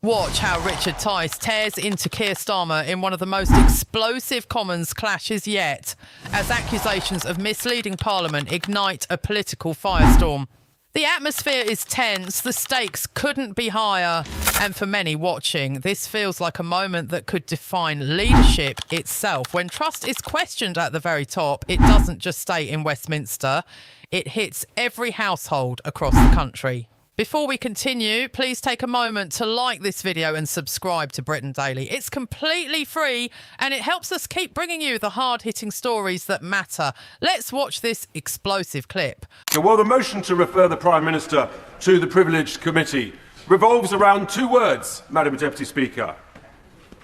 Watch how Richard Tice tears into Keir Starmer in one of the most explosive Commons clashes yet, as accusations of misleading Parliament ignite a political firestorm. The atmosphere is tense, the stakes couldn't be higher, and for many watching, this feels like a moment that could define leadership itself. When trust is questioned at the very top, it doesn't just stay in Westminster, it hits every household across the country. Before we continue, please take a moment to like this video and subscribe to Britain Daily. It's completely free and it helps us keep bringing you the hard-hitting stories that matter. Let's watch this explosive clip. Well, the motion to refer the Prime Minister to the Privileged Committee revolves around two words, Madam Deputy Speaker.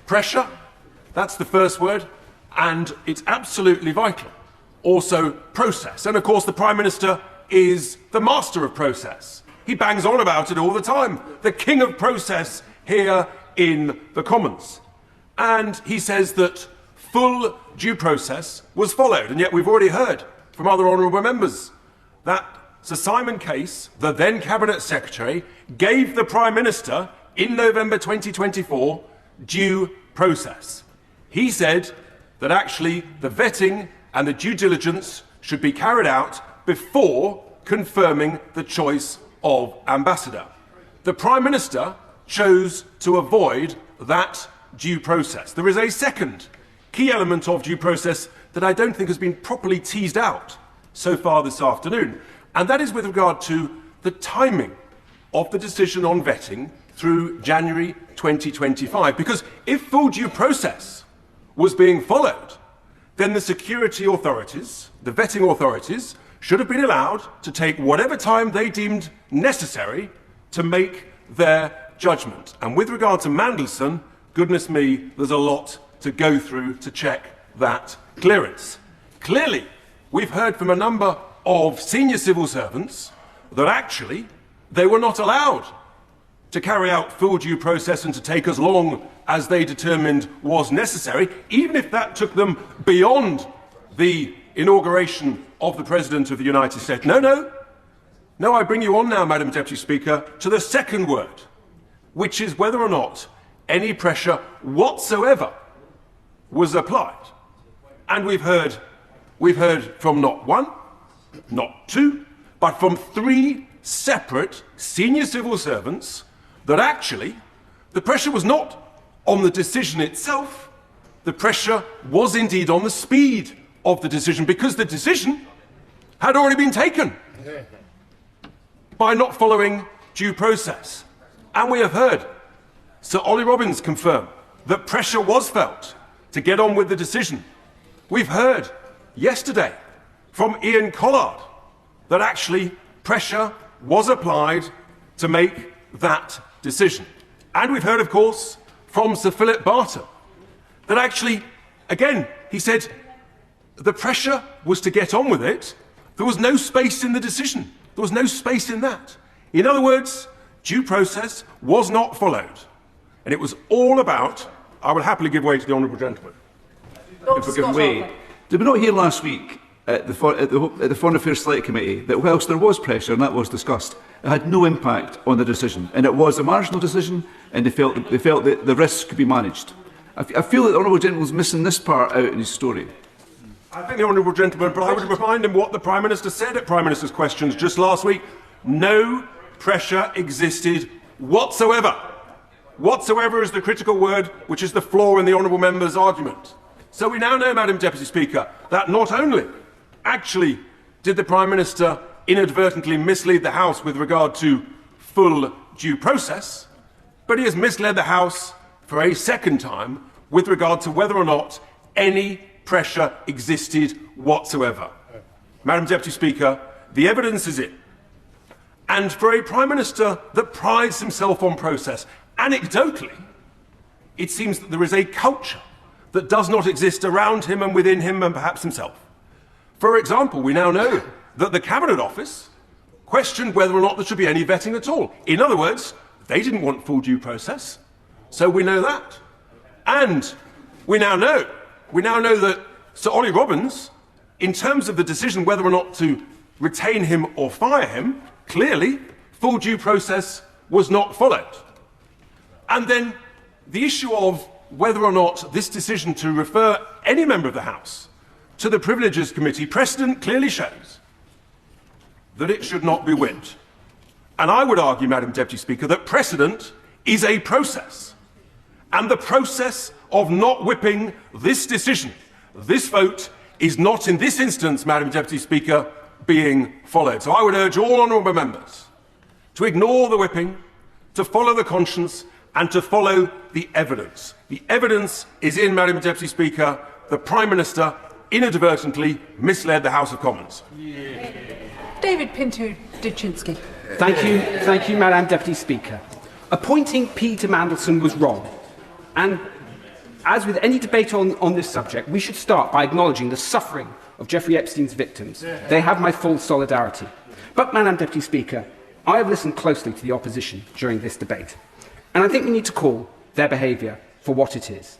Pressure, that's the first word, and it's absolutely vital. Also, process. And of course, the Prime Minister is the master of process. He bangs on about it all the time. The king of process here in the Commons. And he says that full due process was followed. And yet we've already heard from other honourable members that Sir Simon Case, the then Cabinet Secretary, gave the Prime Minister in November 2024 due process. He said that actually the vetting and the due diligence should be carried out before confirming the choice of ambassador. The Prime Minister chose to avoid that due process. There is a second key element of due process that I don't think has been properly teased out so far this afternoon, and that is with regard to the timing of the decision on vetting through January 2025. Because if full due process was being followed, then the security authorities, the vetting authorities, should have been allowed to take whatever time they deemed necessary to make their judgment. And with regard to Mandelson, goodness me, there's a lot to go through to check that clearance. Clearly, we've heard from a number of senior civil servants that actually they were not allowed to carry out full due process and to take as long as they determined was necessary, even if that took them beyond the inauguration of the President of the United States. No, I bring you on now, Madam Deputy Speaker, to the second word, which is whether or not any pressure whatsoever was applied. And we've heard from not one, not two, but from three separate senior civil servants that actually the pressure was not on the decision itself, the pressure was indeed on the speed of the decision, because the decision had already been taken by not following due process. And we have heard Sir Ollie Robbins confirm that pressure was felt to get on with the decision. We've heard yesterday from Ian Collard that actually pressure was applied to make that decision. And we've heard, of course, from Sir Philip Barton that actually, again, he said the pressure was to get on with it. There was no space in the decision. There was no space in that. In other words, due process was not followed. And it was all about, I will happily give way to the honourable gentleman. If we give way. Did we not hear last week at the Foreign Affairs Select Committee that whilst there was pressure, and that was discussed, it had no impact on the decision. And it was a marginal decision, and they felt that the risks could be managed. I feel that the honourable gentleman is missing this part out in his story. I think the honourable gentleman, but I would remind him what the Prime Minister said at Prime Minister's questions just last week. No pressure existed whatsoever. Whatsoever is the critical word, which is the flaw in the honourable member's argument. So we now know, Madam Deputy Speaker, that not only actually did the Prime Minister inadvertently mislead the House with regard to full due process, but he has misled the House for a second time with regard to whether or not any pressure existed whatsoever. Madam Deputy Speaker, the evidence is in. And for a Prime Minister that prides himself on process, anecdotally, it seems that there is a culture that does not exist around him and within him and perhaps himself. For example, we now know that the Cabinet Office questioned whether or not there should be any vetting at all. In other words, they didn't want full due process. So we know that. And we now know that Sir Ollie Robbins, in terms of the decision whether or not to retain him or fire him, clearly full due process was not followed. And then the issue of whether or not this decision to refer any member of the House to the Privileges Committee, precedent clearly shows that it should not be whipped. And I would argue, Madam Deputy Speaker, that precedent is a process. And the process of not whipping this decision, this vote, is not in this instance, Madam Deputy Speaker, being followed. So I would urge all honourable members to ignore the whipping, to follow the conscience, and to follow the evidence. The evidence is in, Madam Deputy Speaker, the Prime Minister inadvertently misled the House of Commons. David Pinto-Duchinsky. Thank you, Madam Deputy Speaker. Appointing Peter Mandelson was wrong. And as with any debate on this subject, we should start by acknowledging the suffering of Jeffrey Epstein's victims. They have my full solidarity. But, Madam Deputy Speaker, I have listened closely to the opposition during this debate, and I think we need to call their behaviour for what it is.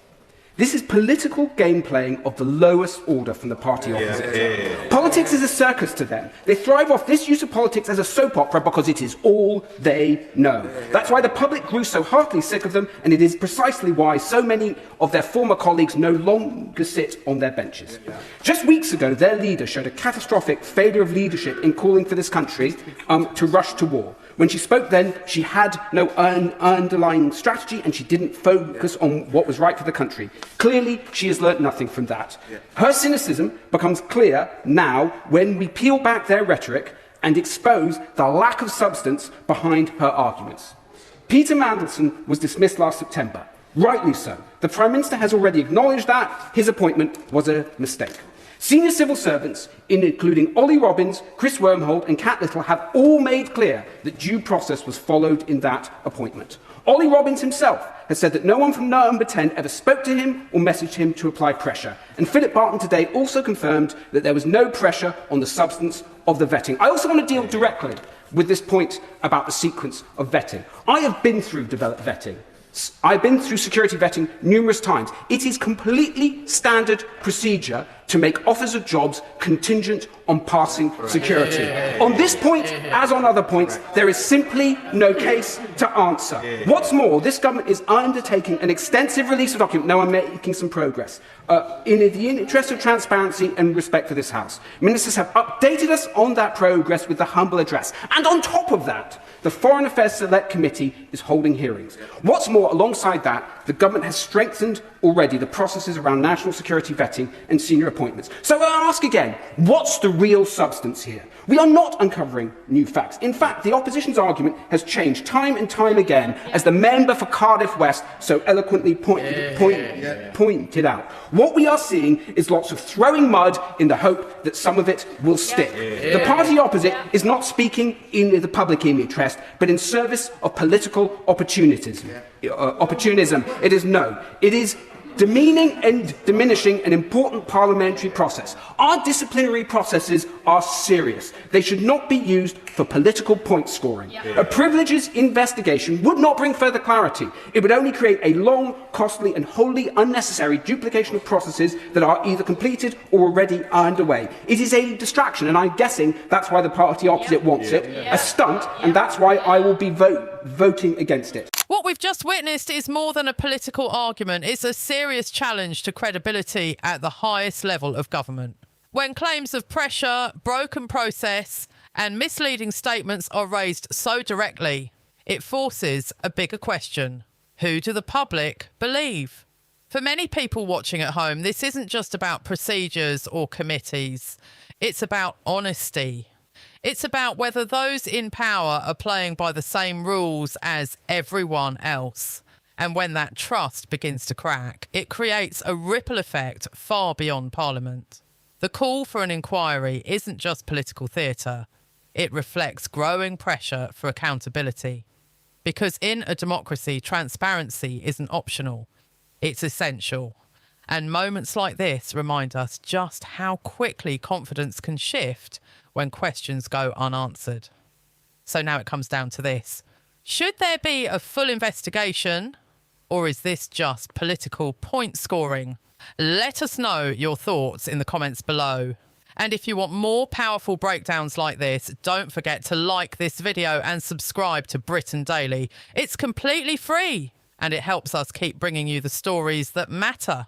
This is political game playing of the lowest order from the party opposite. Politics is a circus to them. They thrive off this use of politics as a soap opera because it is all they know. That's why the public grew so heartily sick of them, and it is precisely why so many of their former colleagues no longer sit on their benches. Just weeks ago, their leader showed a catastrophic failure of leadership in calling for this country to rush to war. When she spoke then, she had no underlying strategy and she didn't focus on what was right for the country. Clearly, she has learnt nothing from that. Her cynicism becomes clear now when we peel back their rhetoric and expose the lack of substance behind her arguments. Peter Mandelson was dismissed last September. Rightly so. The Prime Minister has already acknowledged that his appointment was a mistake. Senior civil servants, including Ollie Robbins, Chris Wormholt and Cat Little, have all made clear that due process was followed in that appointment. Ollie Robbins himself has said that no one from Number 10 ever spoke to him or messaged him to apply pressure. And Philip Barton today also confirmed that there was no pressure on the substance of the vetting. I also want to deal directly with this point about the sequence of vetting. I have been through developed vetting. I've been through security vetting numerous times. It is completely standard procedure to make offers of jobs contingent on passing security. On this point, as on other points, there is simply no case to answer. What's more, this government is undertaking an extensive release of documents. Now I'm making some progress. In the interest of transparency and respect for this House, ministers have updated us on that progress with the humble address. And on top of that, the Foreign Affairs Select Committee is holding hearings. What's more, alongside that, the government has strengthened already the processes around national security vetting and senior appointments. So I'll ask again, what's the real substance here? We are not uncovering new facts. In fact, the opposition's argument has changed time and time again, as the member for Cardiff West so eloquently pointed out. What we are seeing is lots of throwing mud in the hope that some of it will stick. The party opposite is not speaking in the public interest, but in service of political opportunism. It is demeaning and diminishing an important parliamentary process. Our disciplinary processes are serious. They should not be used for political point scoring. A privileges investigation would not bring further clarity. It would only create a long, costly and wholly unnecessary duplication of processes that are either completed or already underway. It is a distraction, and I'm guessing that's why the party opposite wants it. A stunt, and that's why I will be voting against it. What we've just witnessed is more than a political argument. It's a serious challenge to credibility at the highest level of government. When claims of pressure, broken process and misleading statements are raised so directly, it forces a bigger question. Who do the public believe? For many people watching at home, this isn't just about procedures or committees. It's about honesty. It's about whether those in power are playing by the same rules as everyone else. And when that trust begins to crack, it creates a ripple effect far beyond Parliament. The call for an inquiry isn't just political theatre. It reflects growing pressure for accountability. Because in a democracy, transparency isn't optional. It's essential. And moments like this remind us just how quickly confidence can shift when questions go unanswered. So now it comes down to this. Should there be a full investigation, or is this just political point scoring? Let us know your thoughts in the comments below. And if you want more powerful breakdowns like this, don't forget to like this video and subscribe to Britain Daily. It's completely free. and it helps us keep bringing you the stories that matter.